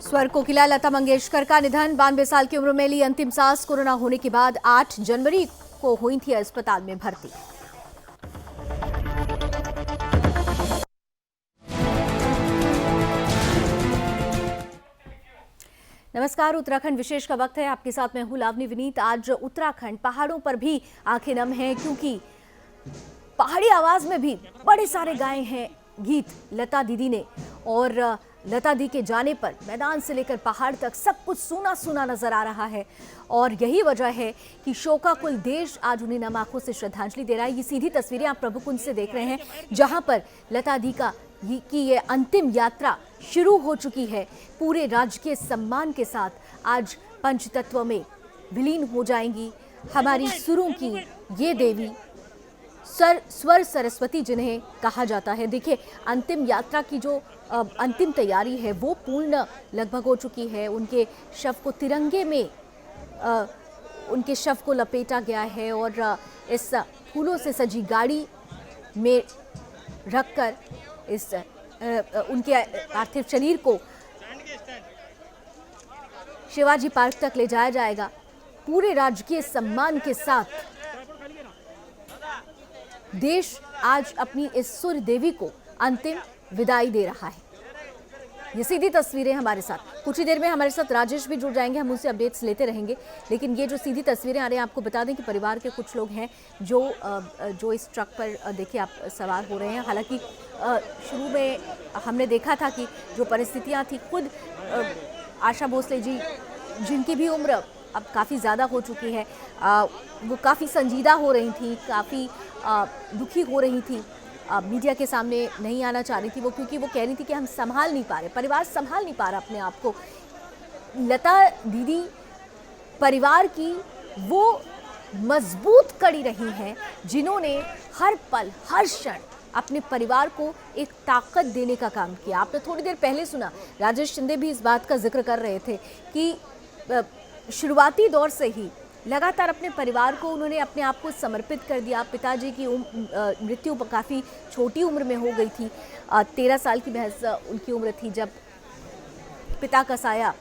स्वर कोकिला लता मंगेशकर का निधन। 92 साल की उम्र में ली अंतिम सांस। कोरोना होने के बाद 8 जनवरी को हुई थी अस्पताल में भर्ती। नमस्कार, उत्तराखंड विशेष का वक्त है। आपके साथ मैं हूं लावनी विनीत। आज उत्तराखंड पहाड़ों पर भी आंखें नम हैं, क्योंकि पहाड़ी आवाज में भी बड़े सारे गाए हैं गीत लता दीदी ने। और लता दी के जाने पर मैदान से लेकर पहाड़ तक सब कुछ सूना सूना नजर आ रहा है। और यही वजह है कि शोकाकुल देश आज उन्हें नम आंखों से श्रद्धांजलि दे रहा है। ये सीधी तस्वीरें आप प्रभु कुंज से देख रहे हैं, जहां पर लता दी की ये अंतिम यात्रा शुरू हो चुकी है। पूरे राजकीय सम्मान के साथ आज पंचतत्व में विलीन हो जाएंगी हमारी सुरों की ये देवी स्वर सरस्वती, जिन्हें कहा जाता है। देखिए, अंतिम यात्रा की जो अंतिम तैयारी है वो पूर्ण लगभग हो चुकी है। उनके शव को तिरंगे में उनके शव को लपेटा गया है और इस फूलों से सजी गाड़ी में रखकर इस उनके पार्थिव शरीर को शिवाजी पार्क तक ले जाया जाएगा। पूरे राजकीय सम्मान के साथ देश आज अपनी इस सूर्य देवी को अंतिम विदाई दे रहा है। ये सीधी तस्वीरें हमारे साथ, कुछ ही देर में हमारे साथ राजेश भी जुड़ जाएंगे, हम उनसे अपडेट्स लेते रहेंगे। लेकिन ये जो सीधी तस्वीरें आ रही हैं, आपको बता दें कि परिवार के कुछ लोग हैं जो इस ट्रक पर देखिए आप सवार हो रहे हैं। हालांकि शुरू में हमने देखा था कि जो परिस्थितियां थी, खुद आशा भोसले जी, जिनकी भी उम्र अब काफ़ी ज़्यादा हो चुकी है, वो काफ़ी संजीदा हो रही थी, काफ़ी दुखी हो रही थी, मीडिया के सामने नहीं आना चाह रही थी वो, क्योंकि वो कह रही थी कि हम संभाल नहीं पा रहे, परिवार संभाल नहीं पा रहा अपने आप को। लता दीदी परिवार की वो मजबूत कड़ी रही हैं, जिन्होंने हर पल हर क्षण अपने परिवार को एक ताकत देने का काम किया। आपने थोड़ी देर पहले सुना, राजेश शिंदे भी इस बात का जिक्र कर रहे थे कि शुरुआती दौर से ही लगातार अपने परिवार को उन्होंने अपने आप को समर्पित कर दिया। पिताजी की मृत्यु काफ़ी छोटी उम्र में हो गई थी, 13 साल की महज उनकी उम्र थी जब पिता का साया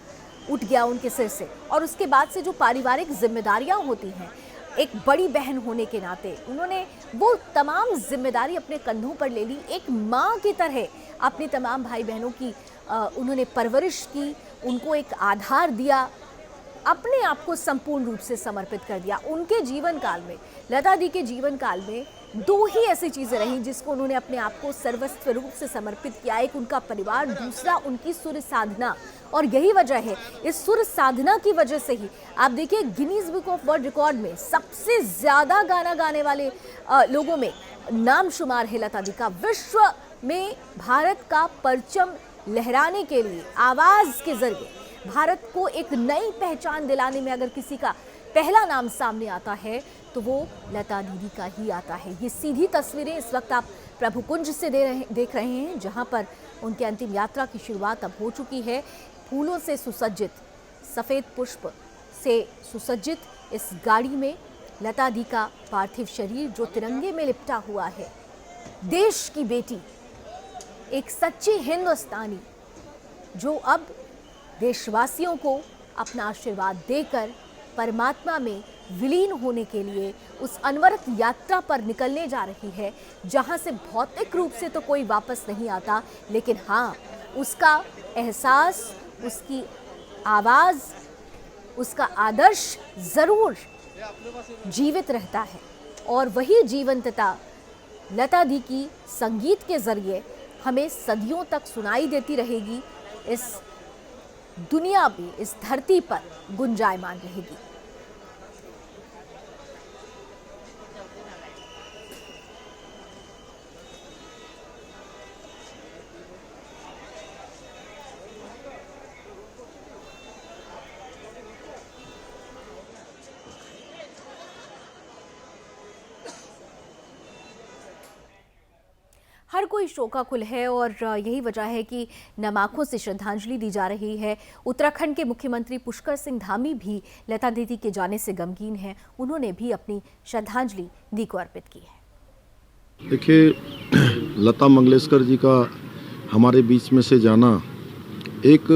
उठ गया उनके सिर से। और उसके बाद से जो पारिवारिक जिम्मेदारियां होती हैं, एक बड़ी बहन होने के नाते उन्होंने वो तमाम जिम्मेदारी अपने कंधों पर ले ली। एक माँ की तरह अपने तमाम भाई बहनों की उन्होंने परवरिश की, उनको एक आधार दिया, अपने आप को संपूर्ण रूप से समर्पित कर दिया। उनके जीवन काल में, लता दी के जीवन काल में, दो ही ऐसी चीज़ें रहीं जिसको उन्होंने अपने आप को सर्वस्व रूप से समर्पित किया। एक उनका परिवार, दूसरा उनकी सुर साधना। और यही वजह है, इस सुर साधना की वजह से ही आप देखिए Guinness book of world record में सबसे ज़्यादा गाना गाने वाले लोगों में नाम शुमार है लता दी का। विश्व में भारत का परचम लहराने के लिए आवाज़ के जरिए भारत को एक नई पहचान दिलाने में अगर किसी का पहला नाम सामने आता है तो वो लता दीदी का ही आता है। ये सीधी तस्वीरें इस वक्त आप प्रभु कुंज से देख रहे हैं, जहां पर उनके अंतिम यात्रा की शुरुआत अब हो चुकी है। फूलों से सुसज्जित, सफ़ेद पुष्प से सुसज्जित इस गाड़ी में लता दी का पार्थिव शरीर जो तिरंगे में लिपटा हुआ है। देश की बेटी, एक सच्ची हिंदुस्तानी, जो अब देशवासियों को अपना आशीर्वाद देकर परमात्मा में विलीन होने के लिए उस अनवरत यात्रा पर निकलने जा रही है, जहां से भौतिक रूप से तो कोई वापस नहीं आता, लेकिन हाँ, उसका एहसास, उसकी आवाज़, उसका आदर्श ज़रूर जीवित रहता है। और वही जीवंतता लता दी की संगीत के ज़रिए हमें सदियों तक सुनाई देती रहेगी। इस दुनिया भी, इस धरती पर गुंजायमान रहेगी। हर कोई शोकाकुल है और यही वजह है कि नम आंखों से श्रद्धांजलि दी जा रही है। उत्तराखंड के मुख्यमंत्री पुष्कर सिंह धामी भी लता दीदी के जाने से गमगीन हैं। उन्होंने भी अपनी श्रद्धांजलि दी को अर्पित की है। देखिए, लता मंगेशकर जी का हमारे बीच में से जाना एक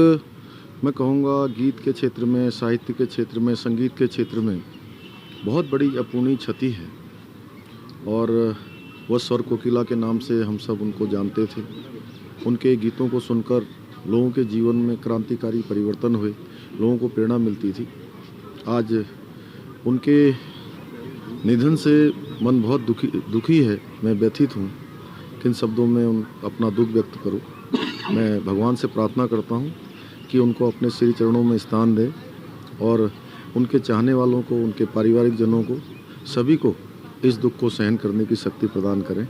मैं कहूँगा गीत के क्षेत्र में, साहित्य के क्षेत्र में, संगीत के क्षेत्र में बहुत बड़ी अपूर्णीय क्षति है। और वह स्वर कोकिला के नाम से हम सब उनको जानते थे। उनके गीतों को सुनकर लोगों के जीवन में क्रांतिकारी परिवर्तन हुए, लोगों को प्रेरणा मिलती थी। आज उनके निधन से मन बहुत दुखी है। मैं व्यथित हूँ। किन शब्दों में अपना दुख व्यक्त करूँ। मैं भगवान से प्रार्थना करता हूँ कि उनको अपने श्री चरणों में स्थान दे और उनके चाहने वालों को, उनके पारिवारिक जनों को, सभी को इस दुख को सहन करने की शक्ति प्रदान करें।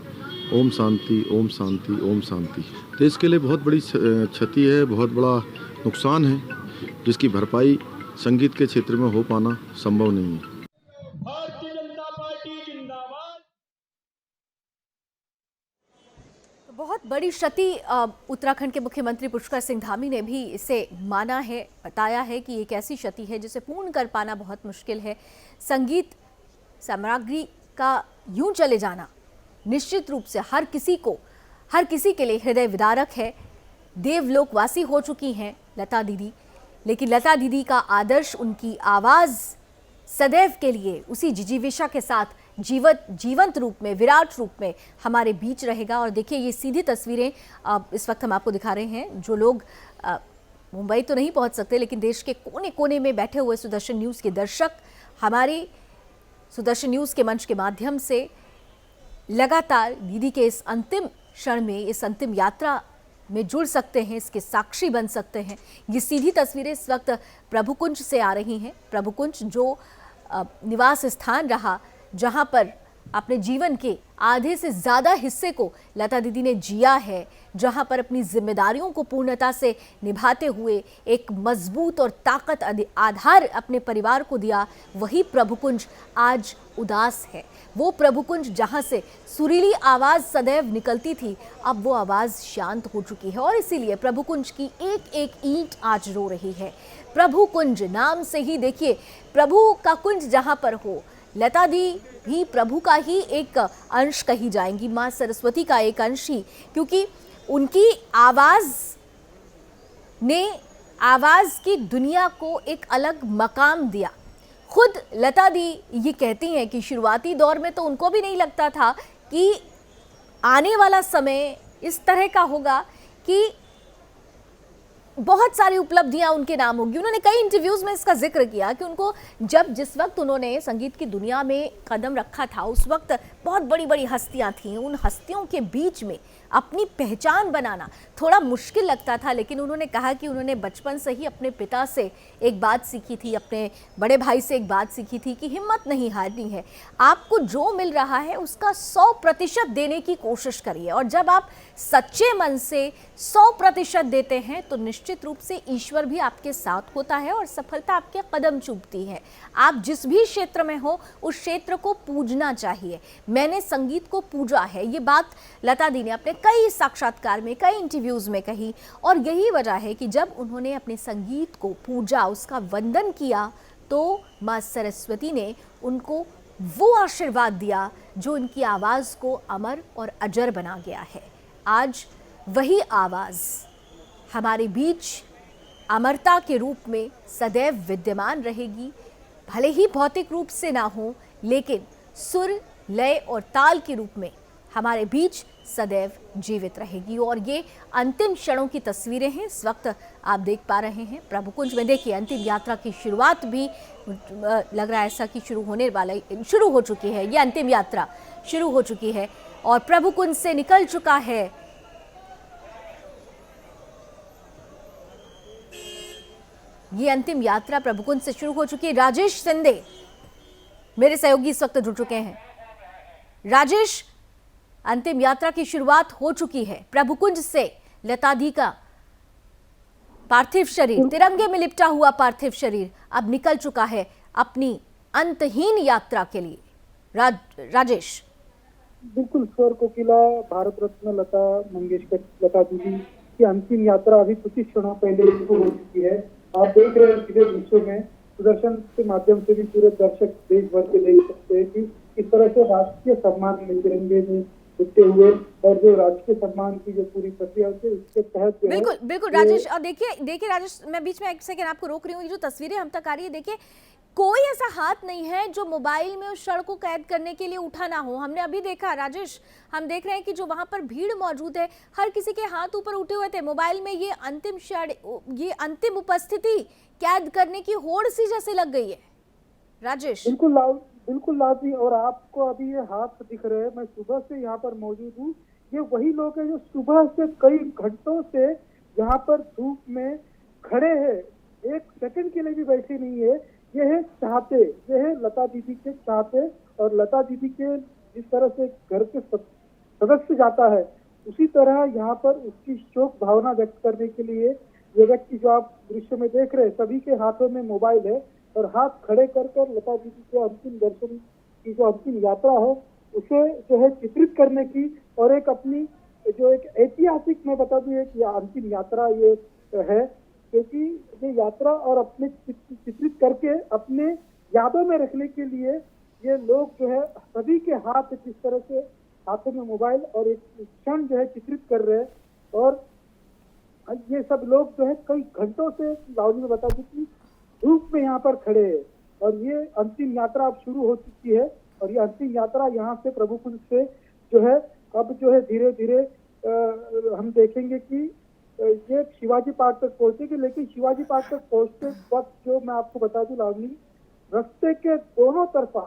ओम शांति, ओम शांति, ओम शांति। देश के लिए बहुत बड़ी क्षति है, बहुत बड़ा नुकसान है, जिसकी भरपाई संगीत के क्षेत्र में हो पाना संभव नहीं है। भारतीय जनता पार्टी जिंदाबाद। बहुत बड़ी क्षति उत्तराखंड के मुख्यमंत्री पुष्कर सिंह धामी ने भी इसे माना है, बताया है कि एक ऐसी क्षति है जिसे पूर्ण कर पाना बहुत मुश्किल है। संगीत सामग्री का यूं चले जाना निश्चित रूप से हर किसी के लिए हृदय विदारक है। देवलोकवासी हो चुकी हैं लता दीदी, लेकिन लता दीदी का आदर्श, उनकी आवाज़ सदैव के लिए उसी जिजीविषा के साथ जीवंत रूप में, विराट रूप में हमारे बीच रहेगा। और देखिए ये सीधी तस्वीरें इस वक्त हम आपको दिखा रहे हैं। जो लोग मुंबई तो नहीं पहुंच सकते, लेकिन देश के कोने कोने में बैठे हुए सुदर्शन न्यूज़ के दर्शक हमारी सुदर्शन न्यूज़ के मंच के माध्यम से लगातार दीदी के इस अंतिम क्षण में, इस अंतिम यात्रा में जुड़ सकते हैं, इसके साक्षी बन सकते हैं। ये सीधी तस्वीरें इस वक्त प्रभुकुंज से आ रही हैं। प्रभुकुंज जो निवास स्थान रहा, जहां पर अपने जीवन के आधे से ज़्यादा हिस्से को लता दीदी ने जिया है, जहां पर अपनी जिम्मेदारियों को पूर्णता से निभाते हुए एक मजबूत और ताकत आधार अपने परिवार को दिया, वही प्रभुकुंज आज उदास है। वो प्रभुकुंज जहां से सुरीली आवाज़ सदैव निकलती थी, अब वो आवाज़ शांत हो चुकी है और इसीलिए प्रभुकुंज की एक एक ईंट आज रो रही है। प्रभुकुंज नाम से ही देखिए, प्रभु का कुंज जहां पर हो, लता दी भी प्रभु का ही एक अंश कही जाएंगी, माँ सरस्वती का एक अंश ही, क्योंकि उनकी आवाज़ ने आवाज़ की दुनिया को एक अलग मकाम दिया। खुद लता दी ये कहती हैं कि शुरुआती दौर में तो उनको भी नहीं लगता था कि आने वाला समय इस तरह का होगा कि बहुत सारी उपलब्धियां उनके नाम होगी। उन्होंने कई इंटरव्यूज में इसका जिक्र किया कि उनको जिस वक्त उन्होंने संगीत की दुनिया में कदम रखा था, उस वक्त बहुत बड़ी बड़ी हस्तियां थीं। उन हस्तियों के बीच में अपनी पहचान बनाना थोड़ा मुश्किल लगता था, लेकिन उन्होंने कहा कि उन्होंने बचपन से ही अपने पिता से एक बात सीखी थी, अपने बड़े भाई से एक बात सीखी थी कि हिम्मत नहीं हारनी है। आपको जो मिल रहा है उसका 100% देने की कोशिश करिए, और जब आप सच्चे मन से 100% देते हैं तो निश्चित रूप से ईश्वर भी आपके साथ होता है और सफलता आपके कदम चूमती है। आप जिस भी क्षेत्र में हो उस क्षेत्र को पूजना चाहिए। मैंने संगीत को पूजा है, ये बात लता दी ने अपने कई साक्षात्कार में, कई इंटरव्यूज में कही, और यही वजह है कि जब उन्होंने अपने संगीत को पूजा, उसका वंदन किया, तो माँ सरस्वती ने उनको वो आशीर्वाद दिया जो उनकी आवाज़ को अमर और अजर बना गया है। आज वही आवाज़ हमारे बीच अमरता के रूप में सदैव विद्यमान रहेगी। भले ही भौतिक रूप से ना हो, लेकिन सुर, लय और ताल के रूप में हमारे बीच सदैव जीवित रहेगी। और ये अंतिम क्षणों की तस्वीरें हैं इस वक्त आप देख पा रहे हैं प्रभुकुंज में। देखिए अंतिम यात्रा की शुरुआत भी लग रहा है ऐसा कि शुरू हो चुकी है। ये अंतिम यात्रा शुरू हो चुकी है और प्रभुकुंज से निकल चुका है ये अंतिम यात्रा प्रभुकुंज से शुरू हो चुकी है। राजेश सिंधे मेरे सहयोगी इस वक्त जुड़ चुके हैं। राजेश, अंतिम यात्रा की शुरुआत हो चुकी है। प्रभुकुंज से लता दी का पार्थिव शरीर, तिरंगे में लिपटा हुआ पार्थिव शरीर अब निकल चुका है अपनी अंतहीन यात्रा के लिए। राजेश, बिल्कुल, स्वर कोकिला भारत रत्न लता मंगेशकर, लता दीदी की अंतिम यात्रा अभी कुछ ही क्षणों पहले शुरू हो चुकी है। आप देख रहे हैं सीधे दृश्यों में, सुदर्शन के माध्यम से भी पूरे दर्शक देश भर के देख सकते हैं कि इस तरह से राष्ट्रीय सम्मान में, तिरंगे में होते हुए और जो राजकीय सम्मान की जो पूरी प्रक्रिया होती है उसके तहत जो है बिल्कुल बिल्कुल राजेश, और देखिए देखिए राजेश, मैं बीच में एक सेकंड आपको रोक रही हूँ। ये जो तस्वीरें हम तक आ रही है, देखिए कोई ऐसा हाथ नहीं है जो मोबाइल में उस क्षण को कैद करने के लिए उठा ना हो। हमने अभी देखा राजेश, हम देख रहे हैं कि जो वहां पर भीड़ मौजूद है, हर किसी के हाथ ऊपर उठे हुए थे मोबाइल में। ये अंतिम क्षण, ये अंतिम उपस्थिति कैद करने की होड़ सी जैसे लग गई है राजेश। बिल्कुल लाजी। और आपको अभी ये हाथ दिख रहे हैं, मैं सुबह से यहाँ पर मौजूद हूँ। ये वही लोग हैं जो सुबह से कई घंटों से यहाँ पर धूप में खड़े हैं, एक सेकंड के लिए भी बैठे नहीं है। ये है चाहते, ये है लता दीदी के चाहते। और लता दीदी के जिस तरह से घर के सदस्य जाता है, उसी तरह यहाँ पर उसकी शोक भावना व्यक्त करने के लिए ये व्यक्ति जो आप दृश्य में देख रहे हैं, सभी के हाथों में मोबाइल है और हाथ खड़े कर लता दीदी के अंतिम दर्शन की जो अंतिम यात्रा है उसे जो है चित्रित करने की और एक अपनी जो एक ऐतिहासिक, मैं बता दूं, एक अंतिम यात्रा ये है, क्योंकि ये यात्रा और अपने चित्रित करके अपने यादों में रखने के लिए ये लोग जो है सभी के हाथ किस तरह से हाथों में मोबाइल और एक क्षण जो है चित्रित कर रहे हैं। और ये सब लोग जो है कई घंटों से, लाहौल में बता दूं कि धूप में यहाँ पर खड़े हैं और ये अंतिम यात्रा अब शुरू हो चुकी है। और ये अंतिम यात्रा यहाँ से प्रभु कुंज से जो है अब जो है धीरे धीरे हम देखेंगे कि ये शिवाजी पार्क तक पहुंचेगी। लेकिन शिवाजी पार्क तक पहुंचते वक्त जो मैं आपको बता दूं लावनी, रास्ते के दोनों तरफा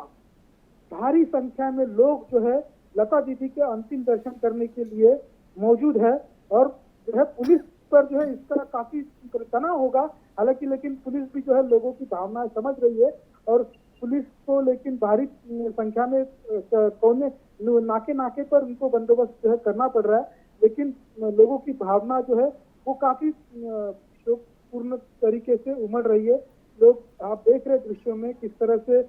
भारी संख्या में लोग जो है लता दीदी के अंतिम दर्शन करने के लिए मौजूद है। और जो है पुलिस पर जो है इसका काफी तनाव होगा, हालांकि लेकिन पुलिस भी जो है लोगों की भावनाएं समझ रही है और पुलिस को लेकिन भारी संख्या में कोने नाके नाके पर उनको बंदोबस्त जो है करना पड़ रहा है। लेकिन लोगों की भावना जो है वो काफी शोकपूर्ण तरीके से उमड़ रही है। लोग, आप देख रहे दृश्यों में किस तरह से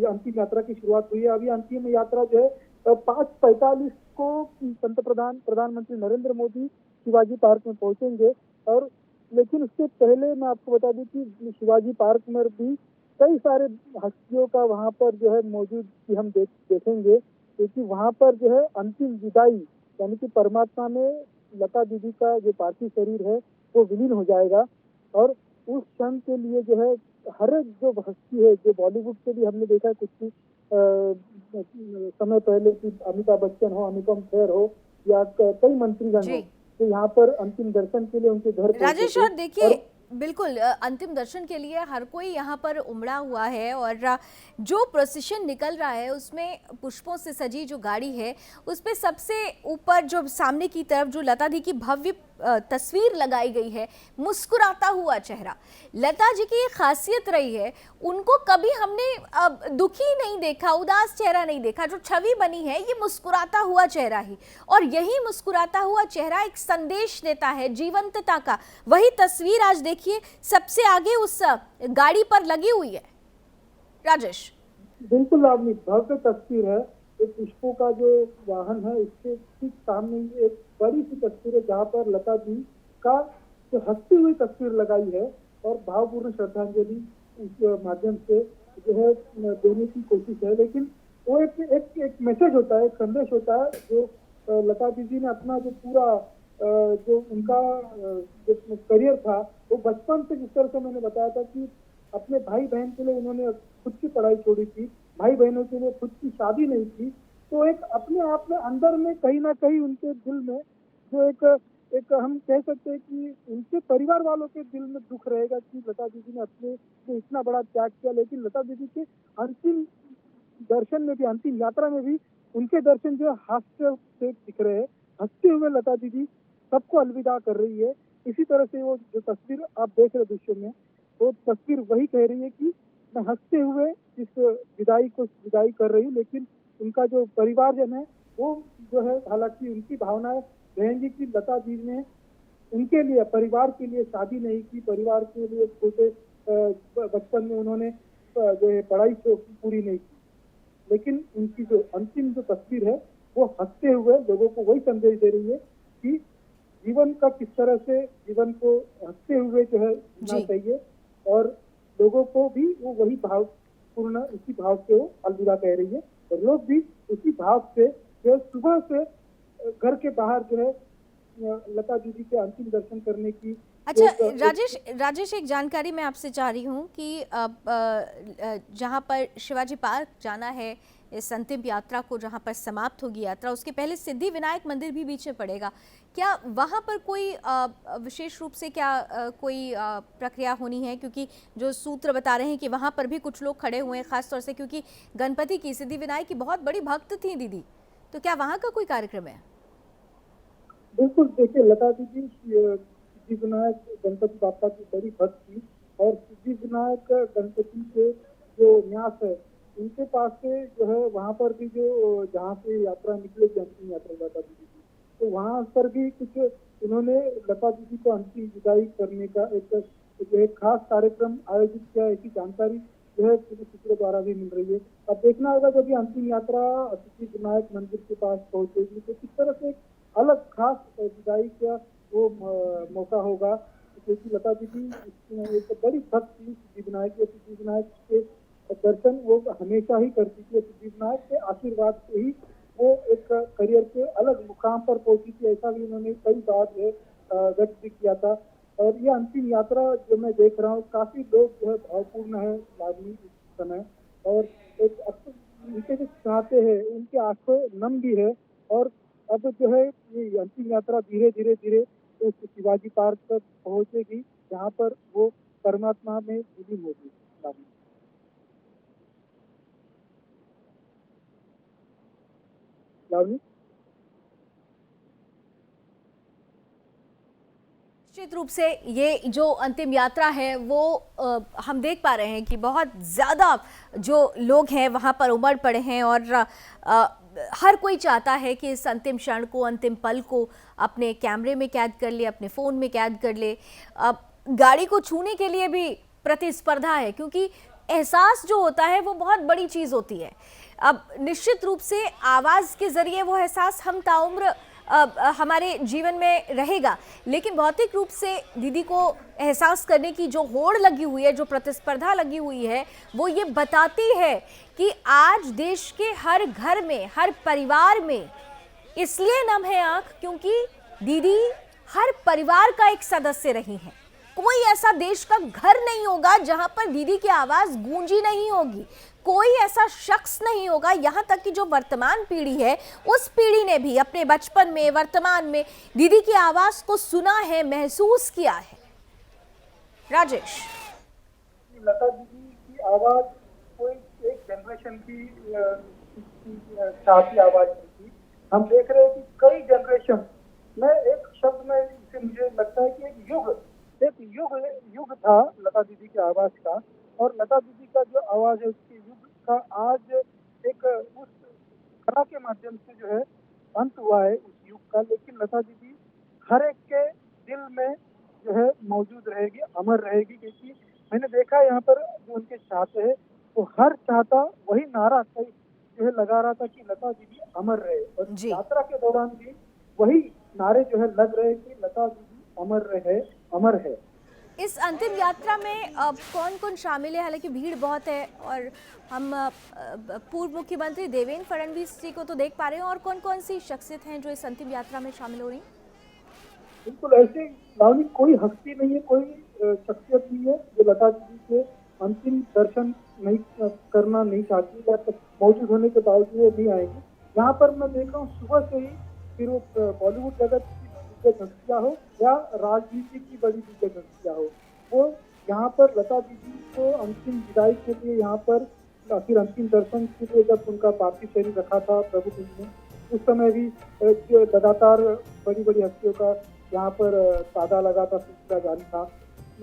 अंतिम यात्रा की शुरुआत हुई है। अभी अंतिम यात्रा जो है 5:45 को प्रधानमंत्री नरेंद्र मोदी शिवाजी पार्क में पहुंचेंगे। और लेकिन उससे पहले मैं आपको बता दूं कि शिवाजी पार्क में भी कई सारे हस्तियों का वहां पर जो है मौजूद की हम देखेंगे, क्योंकि वहां पर जो है अंतिम विदाई, यानी कि परमात्मा में लता दीदी का जो पार्थिव शरीर है वो विलीन हो जाएगा। और उस क्षण के लिए जो है हर एक जो हस्ती है, जो बॉलीवुड से भी हमने देखा कुछ समय पहले कि अमिताभ बच्चन हो, अनुपम खेर हो या कई मंत्रीगण हो, तो यहाँ पर अंतिम दर्शन के लिए उनके घर राजेश, और देखिए बिल्कुल अंतिम दर्शन के लिए हर कोई यहाँ पर उमड़ा हुआ है। और जो प्रोसेशन निकल रहा है उसमें पुष्पों से सजी जो गाड़ी है उस पे सबसे ऊपर जो सामने की तरफ जो लता दी की भव्य तस्वीर लगाई गई है, मुस्कुराता हुआ चेहरा। लता जी की ये खासियत रही है, उनको कभी हमने दुखी नहीं देखा, उदास चेहरा नहीं देखा। जो छवि बनी है ये मुस्कुराता हुआ चेहरा ही, और यही मुस्कुराता हुआ चेहरा एक संदेश देता है जीवंतता का। वही तस्वीर आज देखिए सबसे आगे उस गाड़ी पर लगी हुई है राजेश। बिल्कुल आपने भव्य तस्वीर है। एक पुष्पों का जो वाहन है उसके ठीक सामने एक बड़ी सी तस्वीर है जहाँ पर लता जी का जो हंसती हुई तस्वीर लगाई है और भावपूर्ण श्रद्धांजलि उस माध्यम से जो है देने की कोशिश है। लेकिन वो एक मैसेज होता है, एक संदेश होता है जो लता दीदी ने अपना जो पूरा जो उनका जो करियर था वो बचपन से, जिस तरह से मैंने बताया था कि अपने भाई बहन के लिए उन्होंने खुद की पढ़ाई छोड़ी थी, भाई बहनों के लिए खुद की शादी नहीं की, तो एक अपने आप में अंदर में कहीं ना कहीं उनके दिल में जो एक हम कह सकते हैं कि उनके परिवार वालों के दिल में दुख रहेगा कि लता दीदी ने अपने लिए इतना बड़ा त्याग किया। लेकिन लता दीदी के अंतिम दर्शन में भी, अंतिम यात्रा में भी उनके दर्शन जो हास्य से दिख रहे हैं। हंसते हुए लता दीदी सबको अलविदा कर रही है। इसी तरह से वो जो तस्वीर आप देख रहे दृश्य में, वो तस्वीर वही कह रही है कि मैं हंसते हुए इस विदाई कर रही हूँ। लेकिन उनका जो परिवारजन है वो जो है, हालांकि उनकी भावनाएं रहेंगी कि लता जी ने उनके लिए, परिवार के लिए शादी नहीं की, परिवार के लिए छोटे बचपन में उन्होंने जो है पढ़ाई पूरी नहीं की। लेकिन उनकी जो अंतिम जो तस्वीर है वो हंसते हुए लोगों को वही संदेश दे रही है कि जीवन का किस तरह से जीवन को हंसते हुए जो है जीना चाहिए। और लोगों को भी वो वही भावपूर्ण, उसी भाव से वो अलविदा कह रही है और लोग भी उसी भाव से जो है सुबह से घर के बाहर जो है लता दीदी के अंतिम दर्शन करने की अच्छा एक- राजेश, एक जानकारी मैं आपसे चाह रही हूँ कि जहाँ पर शिवाजी पार्क जाना है इस अंतिम यात्रा को, जहाँ पर समाप्त होगी यात्रा, उसके पहले सिद्धि विनायक मंदिर भी बीच में पड़ेगा। क्या वहाँ पर कोई विशेष रूप से क्या कोई प्रक्रिया होनी है? क्योंकि जो सूत्र बता रहे हैं कि वहाँ पर भी कुछ लोग खड़े हुए हैं, खासतौर से क्योंकि गणपति की, सिद्धि विनायक की बहुत बड़ी भक्त थी दीदी, तो क्या वहाँ का कोई कार्यक्रम है? बिल्कुल, देखिए लता दीदी सिद्धि विनायक गणपति बापा की बड़ी भक्त थी और सिद्धि विनायक गणपति के जो न्यास है उनके पास से जो है वहाँ पर भी जो जहाँ से यात्रा निकलेगी अंतिम यात्रा लता दीदी की, तो वहाँ पर भी कुछ उन्होंने लता दीदी को अंतिम विदाई करने का एक खास कार्यक्रम आयोजित किया, ऐसी जानकारी जो है पुलिस सूत्रों द्वारा भी मिल रही है। अब देखना होगा जब ये अंतिम यात्रा सिद्धि विनायक मंदिर के पास पहुंचेगी तो किस तरह से अलग खास विदाई का वो मौका होगा, क्योंकि लता दीदी एक बड़ी भक्त थी सिद्धि विनायक के। सिद्धि विनायक के दर्शन वो हमेशा ही करती थी, सिद्धि विनायक के आशीर्वाद से ही वो एक करियर के अलग मुकाम पर पहुंची थी, ऐसा भी उन्होंने कई बार व्यक्त भी किया था। और ये अंतिम यात्रा जो मैं देख रहा हूँ काफी लोग जो है भावपूर्ण है लादनी इस समय, और एक उनके जो चाहते हैं उनकी आंखें नम भी है। और अब जो है ये अंतिम यात्रा धीरे धीरे उस शिवाजी पार्क तक पहुंचेगी जहाँ पर वो परमात्मा में विलीन होगी। लावनी, निश्चित रूप से ये जो अंतिम यात्रा है वो हम देख पा रहे हैं कि बहुत ज़्यादा जो लोग हैं वहाँ पर उमड़ पड़े हैं और हर कोई चाहता है कि इस अंतिम क्षण को, अंतिम पल को अपने कैमरे में कैद कर ले, अपने फ़ोन में कैद कर ले। गाड़ी को छूने के लिए भी प्रतिस्पर्धा है, क्योंकि एहसास जो होता है वो बहुत बड़ी चीज़ होती है। अब निश्चित रूप से आवाज़ के ज़रिए वो एहसास हम ताउम्र हमारे जीवन में रहेगा, लेकिन भौतिक रूप से दीदी को एहसास करने की जो होड़ लगी हुई है, जो प्रतिस्पर्धा लगी हुई है, वो ये बताती है कि आज देश के हर घर में, हर परिवार में इसलिए नम है आंख क्योंकि दीदी हर परिवार का एक सदस्य रही हैं। कोई ऐसा देश का घर नहीं होगा जहां पर दीदी की आवाज गूंजी नहीं होगी, कोई ऐसा शख्स नहीं होगा, यहाँ तक कि जो वर्तमान पीढ़ी है उस पीढ़ी ने भी अपने बचपन में, वर्तमान में दीदी की आवाज को सुना है, महसूस किया है। राजेश, लता दीदी की आवाज कोई एक जनरेशन की चाहती आवाज नहीं थी। हम देख रहे हैं कि कई जनरेशन में, एक शब्द में इसे मुझे लगता है कि एक युग था लता दीदी की आवाज का, और लता दीदी का जो आवाज है उसके युग का आज एक उस कला के माध्यम से जो है अंत हुआ है उस युग का। लेकिन लता दीदी हर एक के दिल में जो है मौजूद रहेगी, अमर रहेगी, क्योंकि मैंने देखा यहाँ पर जो उनके चाहते हैं वो हर चाहता वही नारा जो है लगा रहा था कि लता दीदी अमर रहे, और यात्रा के दौरान भी वही नारे जो है लग रहे कि लता दीदी अमर रहे, अमर है। इस अंतिम यात्रा में कौन कौन शामिल है? हालांकि भीड़ बहुत है और हम पूर्व मुख्यमंत्री देवेंद्र फडणवीस जी को तो देख पा रहे हैं, और कौन कौन सी शख्सियत हैं जो इस अंतिम यात्रा में शामिल हो रही हैं? बिल्कुल ऐसे लावनी कोई हस्ती नहीं है, कोई शख्सियत नहीं है जो लता दीदी के अंतिम दर्शन नहीं करना नहीं चाहती या मौजूद होने के बावजूद वो नहीं आएंगे। यहाँ पर मैं देख रहा हूँ सुबह से ही, फिर वो बॉलीवुड जगत की दिग्गज हस्तियाँ हो या राजनीति की बड़ी दिग्गज हस्तियाँ हो, वो यहाँ पर लता दीदी को अंतिम विदाई के लिए यहाँ पर, फिर अंतिम दर्शन के लिए जब उनका पार्थिव शरीर रखा था प्रभु कुंज में, उस समय भी लगातार बड़ी बड़ी हस्तियों का यहाँ पर तादा लगा था, सिलसिला जारी था।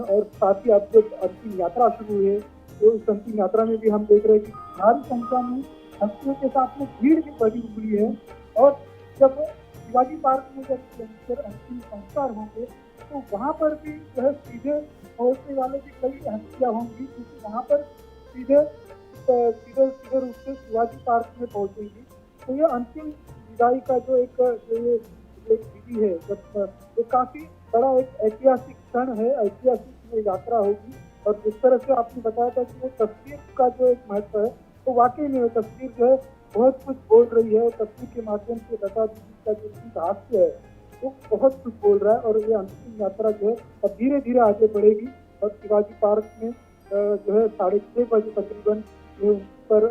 और साथ ही अब जब अंतिम यात्रा शुरू हुई है तो उस अंतिम यात्रा में भी हम देख रहे हैं कि भारी संख्या में हस्तियों के साथ में भीड़ भी बढ़ी हुई है। और जब शिवाजी पार्क में जब अंतिम संस्कार होंगे तो वहाँ पर भी जो है सीधे पहुँचने वाले भी कई हस्तियाँ होंगी, क्योंकि वहाँ पर सीधे रूप से शिवाजी पार्क में पहुँचेंगी। तो ये अंतिम विदाई का जो एक विधि है, जब ये काफी बड़ा एक ऐतिहासिक क्षण है, ऐतिहासिक यात्रा होगी। और जिस तरह से आपने बताया था कि वो तस्वीर का जो एक महत्व है, तो वाकई में वो तस्वीर जो है बहुत कुछ बोल रही है। तस्वीर के माध्यम से लता दीदी का जो गीत हास्य है वो बहुत कुछ बोल रहा है। और ये अंतिम यात्रा जो है अब धीरे धीरे आगे बढ़ेगी और शिवाजी पार्क में जो है 6:30 बजे तकरीबन ये उन पर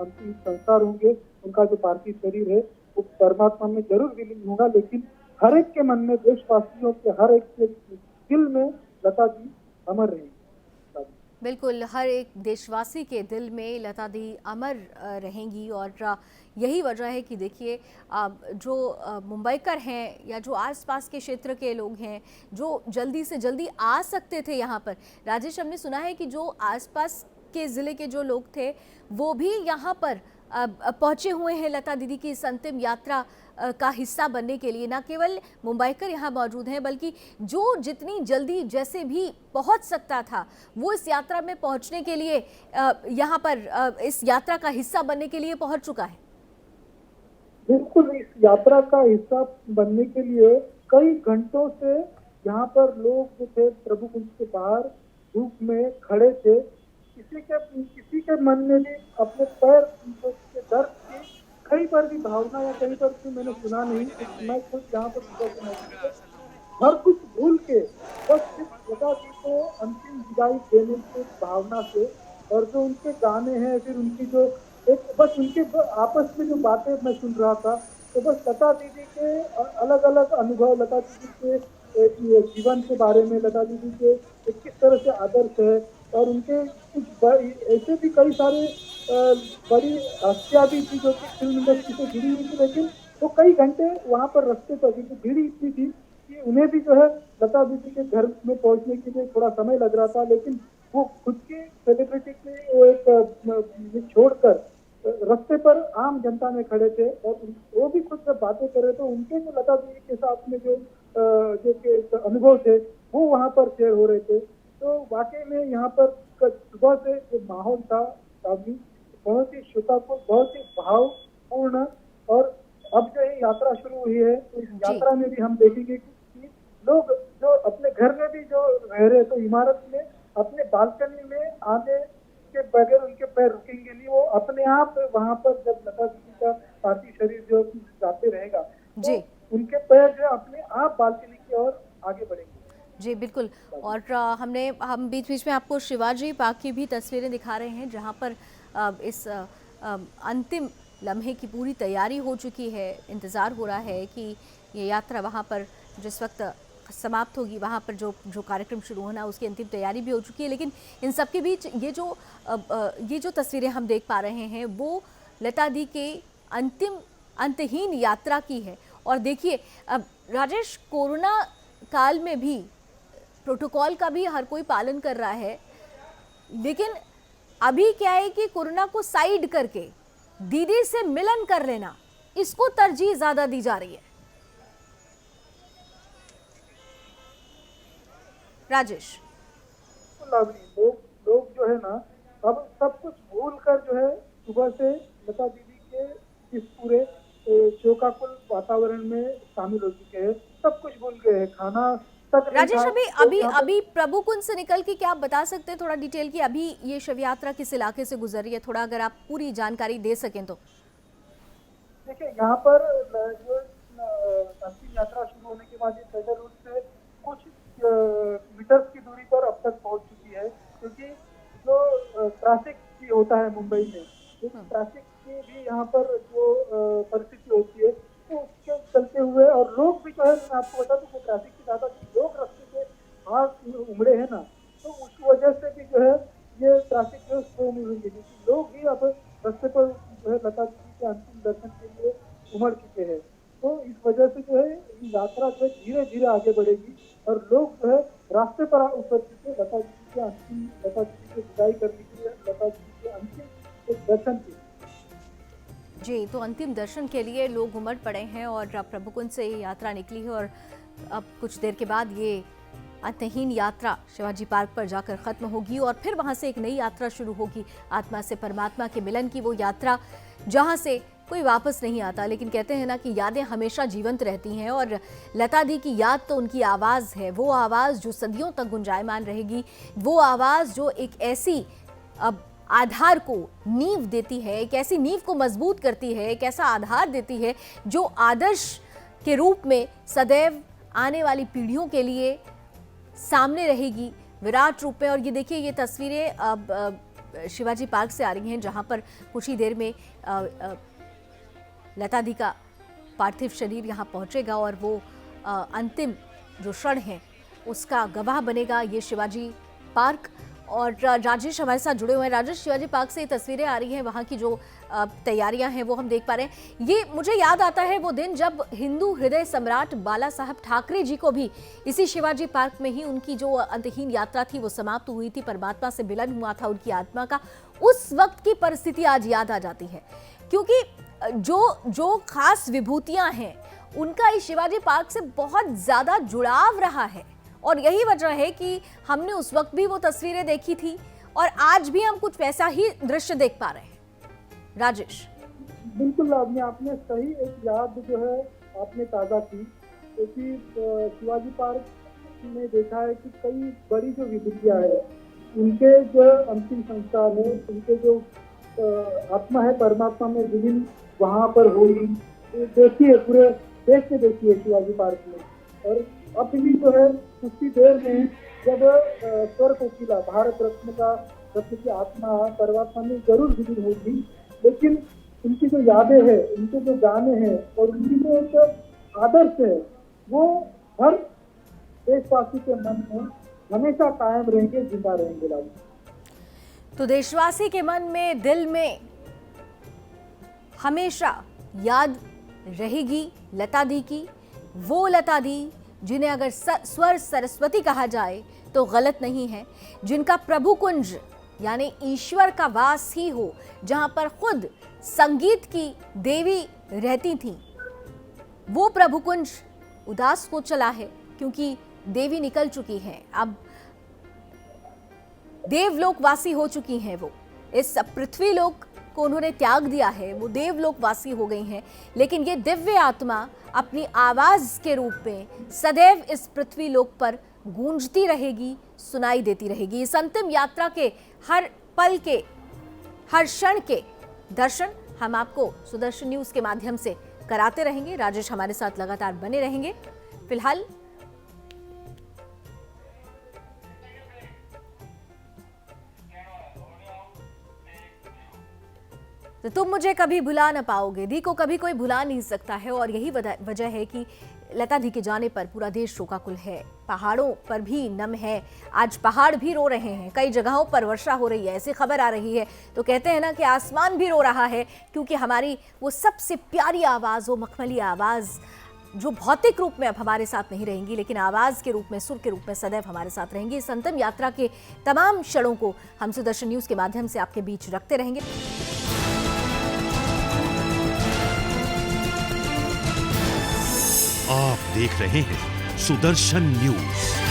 अंतिम संस्कार होंगे। उनका जो पार्थिव शरीर है वो परमात्मा में जरूर विलीन होगा, लेकिन हर एक के मन में, देशवासियों के हर एक के दिल में लता जी अमर रहेंगी। बिल्कुल, हर एक देशवासी के दिल में लता दी अमर रहेंगी। और यही वजह है कि देखिए जो मुंबईकर हैं या जो आसपास के क्षेत्र के लोग हैं जो जल्दी से जल्दी आ सकते थे यहाँ पर, राजेश हमने सुना है कि जो आसपास के ज़िले के जो लोग थे वो भी यहाँ पर पहुँचे हुए हैं लता दीदी की इस अंतिम यात्रा का हिस्सा बनने के लिए। ना केवल मुंबईकर यहाँ मौजूद हैं बल्कि जो जितनी जल्दी जैसे भी पहुँच सकता था वो इस यात्रा में पहुँचने के लिए यहाँ पर इस यात्रा का हिस्सा बनने के लिए पहुँच चुका है। बिल्कुल, इस यात्रा का हिस्सा बनने के लिए कई घंटों से यहाँ पर लोग जो थे प्रभु कुंज के बाहर धूप में खड़े थे। किसी के मन में भी अपने पैर के दर्द की कहीं पर भी भावना या कहीं पर भी मैंने सुना नहीं। मैं खुद यहाँ पर हर कुछ भूल के बस सिर्फ लता जी को अंतिम विदाई देने की भावना से, और जो उनके गाने हैं, फिर उनकी जो एक बस उनके आपस में जो बातें मैं सुन रहा था, तो बस लता दीदी के अलग अलग अनुभव, लता दीदी के जीवन के बारे में, लता दीदी के किस तरह से आदर्श है, और उनके कुछ ऐसे भी कई सारे बड़ी हस्तियां भी थी जो कि फिल्म इंडस्ट्री से जुड़ी हुई थी, लेकिन वो कई घंटे वहाँ पर रास्ते पर भीड़ इतनी थी कि उन्हें भी जो है लता दीदी के घर में पहुँचने के लिए थोड़ा समय लग रहा था। लेकिन वो खुद की सेलिब्रिटी के वो एक छोड़कर रास्ते पर आम जनता में खड़े थे और वो भी खुद जब बातें कर रहे थे, उनके जो लता दीदी के साथ में जो अनुभव थे वो वहाँ पर शेयर हो रहे थे। तो वाकई में यहाँ पर सुबह से जो माहौल था काफी बहुत ही शोकाकुल, बहुत ही भावपूर्ण, और अब जो ये यात्रा शुरू हुई है तो इस यात्रा में भी हम देखेंगे कि लोग जो अपने घर में भी जो रह रहे, तो इमारत में अपने बालकनी में आने के बगैर उनके पैर रुकेंगे नहीं। वो अपने आप वहाँ पर जब लता दीदी का पार्थिव शरीर जो जाते रहेगा तो उनके पैर जो अपने आप बालकनी की ओर आगे बढ़ेंगे। जी बिल्कुल, और हम बीच बीच में आपको शिवाजी पार्क की भी तस्वीरें दिखा रहे हैं जहां पर इस अंतिम लम्हे की पूरी तैयारी हो चुकी है। इंतज़ार हो रहा है कि ये यात्रा वहां पर जिस वक्त समाप्त होगी वहां पर जो कार्यक्रम शुरू होना उसकी अंतिम तैयारी भी हो चुकी है। लेकिन इन सब के बीच ये जो तस्वीरें हम देख पा रहे हैं वो लता दी के अंतहीन यात्रा की है। और देखिए अब राजेश, कोरोना काल में भी प्रोटोकॉल का भी हर कोई पालन कर रहा है, लेकिन अभी क्या है कि कोरोना को साइड करके दीदी से मिलन कर लेना, इसको तरजीह ज्यादा दी जा रही है। राजेश, लोग जो है ना अब सब कुछ भूल कर जो है सुबह से लता दीदी के इस पूरे शोकाकुल वातावरण में शामिल हो चुके हैं। सब कुछ भूल गए हैं, खाना तक। राजेश, अभी प्रभु कुंज से निकल के क्या आप बता सकते हैं थोड़ा डिटेल की अभी ये शव यात्रा किस इलाके से गुजर रही है? थोड़ा अगर आप पूरी जानकारी दे सकें तो। देखिए, यहाँ पर जो अंतिम यात्रा शुरू होने के बाद ये पैदल रूट से कुछ मीटर्स की दूरी पर अब तक पहुँच चुकी है, क्योंकि जो ट्रैफिक भी होता है मुंबई में, ट्रैफिक की भी यहाँ पर जो परिस्थिति होती है तो उसके चलते हुए, और लोग भी जो है, मैं आपको बता दूं, ट्रैफिक की ज्यादा लोग रास्ते के हाथ उमड़े हैं ना, तो उस वजह से भी जो है ये ट्रैफिक जो स्लो नहीं हुई है, क्योंकि लोग ही अब रास्ते पर जो है लता जी के अंतिम दर्शन के लिए उमड़ चुके हैं। तो इस वजह से जो है यात्रा जो है धीरे धीरे आगे बढ़ेगी और लोग जो है रास्ते पर उतर चुके लता जी के विदाई करने के लिए, लता जी के अंतिम दर्शन के। जी, तो अंतिम दर्शन के लिए लोग उमड़ पड़े हैं और प्रभु कुंज से ये यात्रा निकली है और अब कुछ देर के बाद ये अंतहीन यात्रा शिवाजी पार्क पर जाकर खत्म होगी और फिर वहां से एक नई यात्रा शुरू होगी, आत्मा से परमात्मा के मिलन की वो यात्रा जहां से कोई वापस नहीं आता। लेकिन कहते हैं ना कि यादें हमेशा जीवंत रहती हैं और लता दी की याद तो उनकी आवाज़ है, वो आवाज़ जो सदियों तक गुंजायमान रहेगी, वो आवाज़ जो एक ऐसी अब आधार को नींव देती है, एक ऐसी नींव को मजबूत करती है, एक ऐसा आधार देती है जो आदर्श के रूप में सदैव आने वाली पीढ़ियों के लिए सामने रहेगी विराट रूप में। और ये देखिए, ये तस्वीरें अब शिवाजी पार्क से आ रही हैं, जहां पर कुछ ही देर में लता दी का पार्थिव शरीर यहां पहुंचेगा और वो अंतिम जो क्षण है उसका गवाह बनेगा ये शिवाजी पार्क। और राजेश हमारे साथ जुड़े हुए हैं। राजेश, शिवाजी पार्क से ये तस्वीरें आ रही हैं, वहाँ की जो तैयारियां हैं वो हम देख पा रहे हैं। ये मुझे याद आता है वो दिन जब हिंदू हृदय सम्राट बाला साहब ठाकरे जी को भी इसी शिवाजी पार्क में ही उनकी जो अंतहीन यात्रा थी वो समाप्त हुई थी, परमात्मा से मिलन हुआ था उनकी आत्मा का। उस वक्त की परिस्थिति आज याद आ जाती है, क्योंकि जो खास विभूतियां हैं उनका इस शिवाजी पार्क से बहुत ज्यादा जुड़ाव रहा है। और यही वजह है कि हमने उस वक्त भी वो तस्वीरें देखी थी और आज भी हम कुछ वैसा ही दृश्य देख पा रहे हैं। राजेश, बिल्कुल आपने सही एक याद जो है आपने ताज़ा की, क्योंकि शिवाजी पार्क में देखा है कि कई बड़ी जो विभूतियां है उनके जो अंतिम संस्कार है, उनके जो आत्मा है परमात्मा में विलीन वहाँ पर हुई देखी है, पूरे देश में देखी है शिवाजी पार्क में। और अब भी जो है कुछ ही देर में जब स्वर कोकिला भारत रत्न की आत्मा परमात्मा में जरूर विलीन होगी, लेकिन उनकी जो यादें हैं, उनके जो गाने हैं और उनकी जो एक आदर्श है वो हर देशवासी के मन में हमेशा कायम रहेंगे, जिंदा रहेंगे। तो देशवासी के मन में, दिल में हमेशा याद रहेगी लता दी की, वो लता दी जिन्हें अगर स्वर सरस्वती कहा जाए तो गलत नहीं है, जिनका प्रभु कुंज यानी ईश्वर का वास ही हो, जहां पर खुद संगीत की देवी रहती थी। वो प्रभु कुंज उदास हो चला है क्योंकि देवी निकल चुकी हैं, अब देवलोकवासी हो चुकी हैं। वो इस पृथ्वी लोक को उन्होंने त्याग दिया है, वो देवलोकवासी हो गई हैं। लेकिन ये दिव्य आत्मा अपनी आवाज के रूप में सदैव इस पृथ्वी लोक पर गूंजती रहेगी, सुनाई देती रहेगी। इस अंतिम यात्रा के हर पल के, हर क्षण के दर्शन हम आपको सुदर्शन न्यूज के माध्यम से कराते रहेंगे। राजेश हमारे साथ लगातार बने रहेंगे। फिलहाल तो तुम मुझे कभी भुला न पाओगे, दी को कभी कोई भुला नहीं सकता है। और यही वजह है कि लता दी के जाने पर पूरा देश शोकाकुल है, पहाड़ों पर भी नम है। आज पहाड़ भी रो रहे हैं, कई जगहों पर वर्षा हो रही है, ऐसी खबर आ रही है। तो कहते हैं ना कि आसमान भी रो रहा है, क्योंकि हमारी वो सबसे प्यारी आवाज़, वो मखमली आवाज़ जो भौतिक रूप में अब हमारे साथ नहीं रहेंगी, लेकिन आवाज़ के रूप में, सुर के रूप में सदैव हमारे साथ रहेंगी। इस अंतिम यात्रा के तमाम क्षणों को हम सुदर्शन न्यूज़ के माध्यम से आपके बीच रखते रहेंगे। आप देख रहे हैं सुदर्शन न्यूज।